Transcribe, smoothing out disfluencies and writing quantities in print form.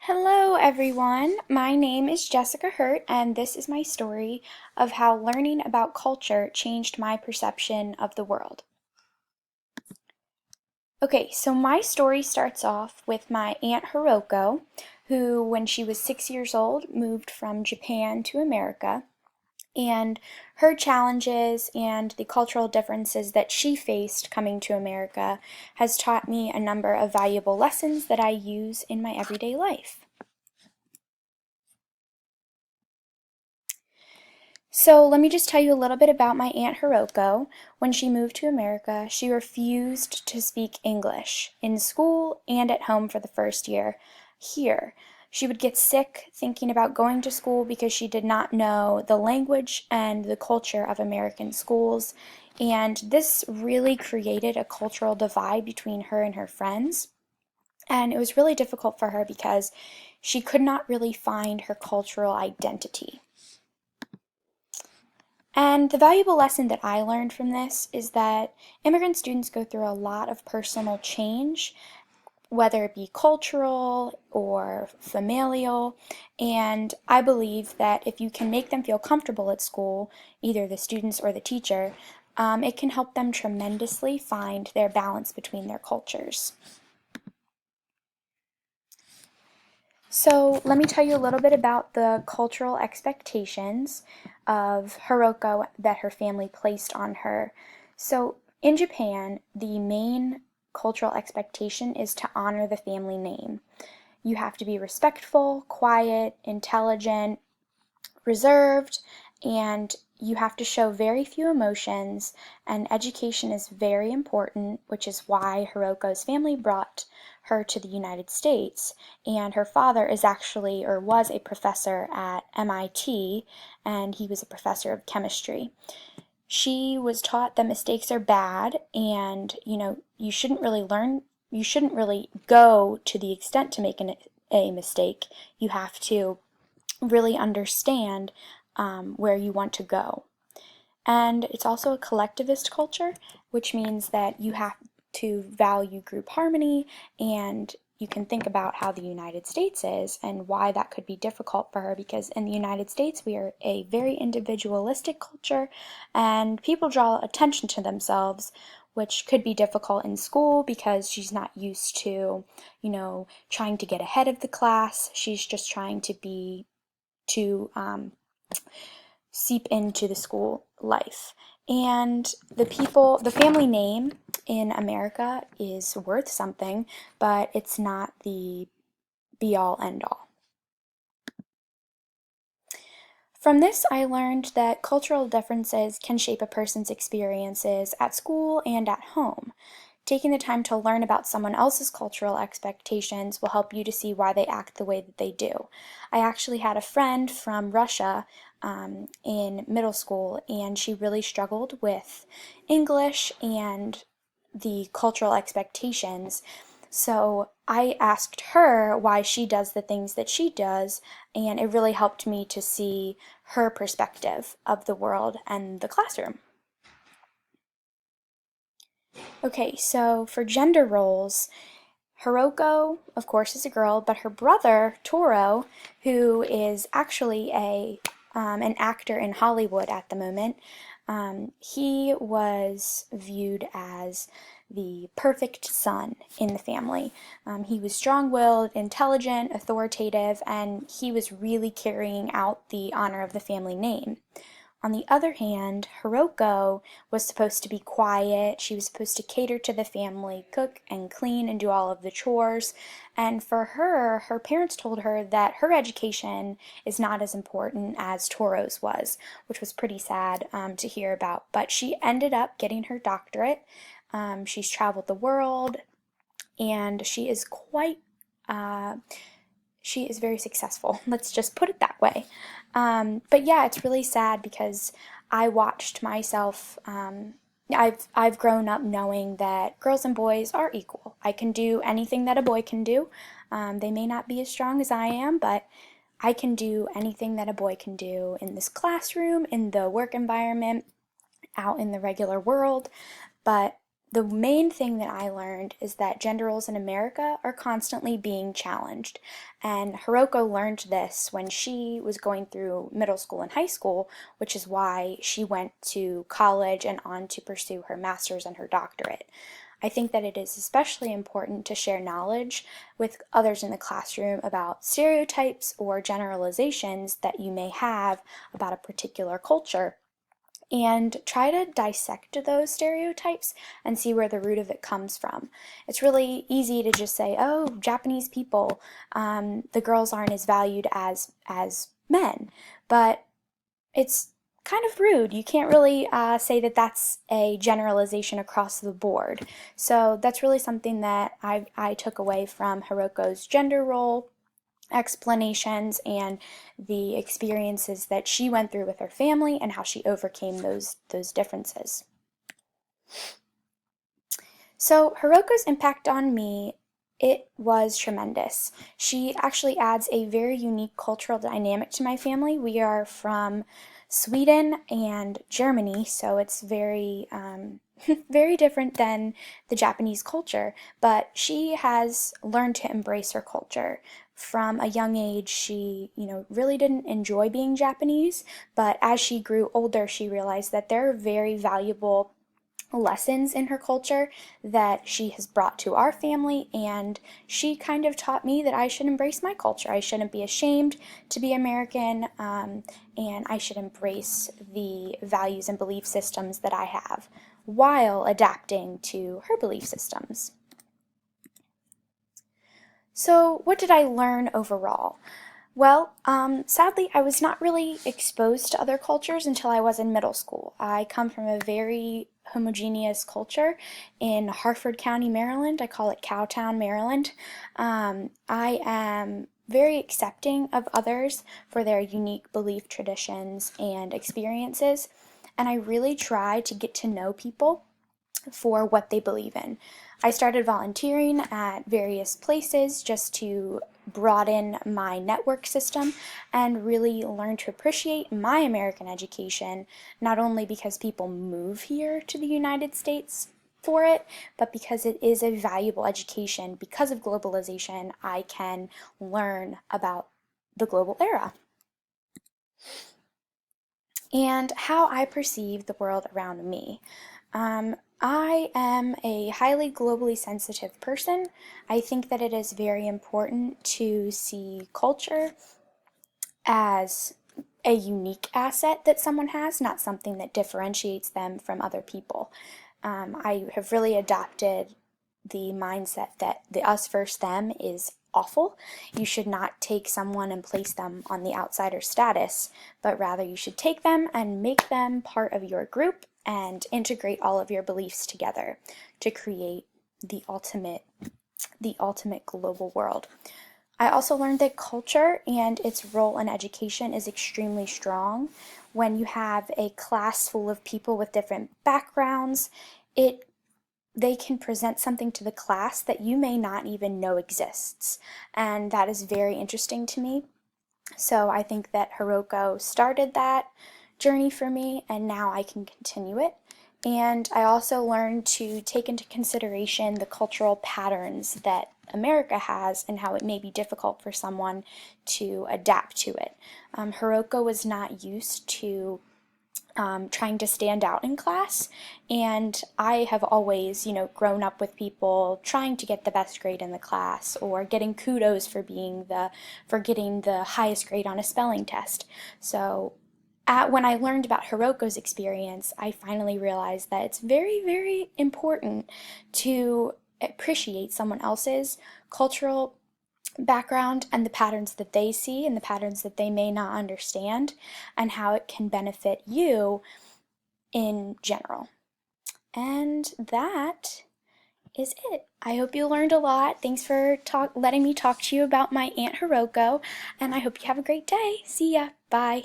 Hello, everyone. My name is Jessica Hurt, and this is my story of how learning about culture changed my perception of the world. Okay, so my story starts off with my Aunt Hiroko, who, when she was 6 years old, moved from Japan to America. And her challenges and the cultural differences that she faced coming to America has taught me a number of valuable lessons that I use in my everyday life. So let me just tell you a little bit about my Aunt Hiroko. When she moved to America, she refused to speak English in school and at home for the first year here. She would get sick thinking about going to school because she did not know the language and the culture of American schools. And this really created a cultural divide between her and her friends. And it was really difficult for her because she could not really find her cultural identity. And the valuable lesson that I learned from this is that immigrant students go through a lot of personal change, whether it be cultural or familial. And I believe that if you can make them feel comfortable at school, either the students or the teacher, it can help them tremendously find their balance between their cultures. So let me tell you a little bit about the cultural expectations of Hiroko that her family placed on her. So in Japan, the main cultural expectation is to honor the family name. You have to be respectful, quiet, intelligent, reserved, and you have to show very few emotions, and education is very important, which is why Hiroko's family brought her to the United States. And her father is actually, or was, a professor at MIT, and he was a professor of chemistry. She was taught that mistakes are bad, and you shouldn't really go to the extent to make a mistake. You have to really understand where you want to go. And it's also a collectivist culture, which means that you have to value group harmony, and you can think about how the United States is and why that could be difficult for her, because in the United States we are a very individualistic culture and people draw attention to themselves, which could be difficult in school because she's not used to, trying to get ahead of the class. She's just trying to seep into the school life. And the family name in America is worth something, but it's not the be all end all. From this, I learned that cultural differences can shape a person's experiences at school and at home. Taking the time to learn about someone else's cultural expectations will help you to see why they act the way that they do. I actually had a friend from Russia in middle school, and she really struggled with English and the cultural expectations. So I asked her why she does the things that she does, and it really helped me to see her perspective of the world and the classroom. Okay, so for gender roles, Hiroko, of course, is a girl, but her brother, Toro, who is actually an actor in Hollywood at the moment, he was viewed as the perfect son in the family. He was strong-willed, intelligent, authoritative, and he was really carrying out the honor of the family name. On the other hand, Hiroko was supposed to be quiet. She was supposed to cater to the family, cook and clean and do all of the chores. And for her, her parents told her that her education is not as important as Toro's was, which was pretty sad to hear about. But she ended up getting her doctorate. She's traveled the world, and uh, she is very successful. Let's just put it that way. But yeah, it's really sad because I watched myself. I've grown up knowing that girls and boys are equal. I can do anything that a boy can do. They may not be as strong as I am, but I can do anything that a boy can do in this classroom, in the work environment, out in the regular world. But the main thing that I learned is that gender roles in America are constantly being challenged. And Hiroko learned this when she was going through middle school and high school, which is why she went to college and on to pursue her master's and her doctorate. I think that it is especially important to share knowledge with others in the classroom about stereotypes or generalizations that you may have about a particular culture, and try to dissect those stereotypes and see where the root of it comes from. It's really easy to just say, oh, Japanese people, the girls aren't as valued as men, but it's kind of rude. You can't really say that that's a generalization across the board. So that's really something that I took away from Hiroko's gender role explanations and the experiences that she went through with her family and how she overcame those differences. So Hiroko's impact on me, it was tremendous. She actually adds a very unique cultural dynamic to my family. We are from Sweden and Germany, so it's very very different than the Japanese culture, but she has learned to embrace her culture. From a young age, she, really didn't enjoy being Japanese, but as she grew older, she realized that there are very valuable lessons in her culture that she has brought to our family, and she kind of taught me that I should embrace my culture. I shouldn't be ashamed to be American, and I should embrace the values and belief systems that I have while adapting to her belief systems. So, what did I learn overall? Well, sadly, I was not really exposed to other cultures until I was in middle school. I come from a very homogeneous culture in Harford County, Maryland. I call it Cowtown, Maryland. I am very accepting of others for their unique belief traditions and experiences, and I really try to get to know people for what they believe in. I started volunteering at various places just to broaden my network system and really learn to appreciate my American education, not only because people move here to the United States for it, but because it is a valuable education. Because of globalization, I can learn about the global era and how I perceive the world around me. I am a highly globally sensitive person. I think that it is very important to see culture as a unique asset that someone has, not something that differentiates them from other people. I have really adopted the mindset that the us versus them is awful. You should not take someone and place them on the outsider status, but rather you should take them and make them part of your group and integrate all of your beliefs together to create the ultimate global world. I also learned that culture and its role in education is extremely strong. When you have a class full of people with different backgrounds, they can present something to the class that you may not even know exists. And that is very interesting to me. So I think that Hiroko started that journey for me, and now I can continue it. And I also learned to take into consideration the cultural patterns that America has and how it may be difficult for someone to adapt to it. Hiroko was not used to trying to stand out in class, and I have always, grown up with people trying to get the best grade in the class or getting kudos for getting the highest grade on a spelling test. So when I learned about Hiroko's experience, I finally realized that it's very, very important to appreciate someone else's cultural background and the patterns that they see and the patterns that they may not understand, and how it can benefit you in general. And that is it. I hope you learned a lot. Thanks for letting me talk to you about my Aunt Hiroko, and I hope you have a great day. See ya. Bye.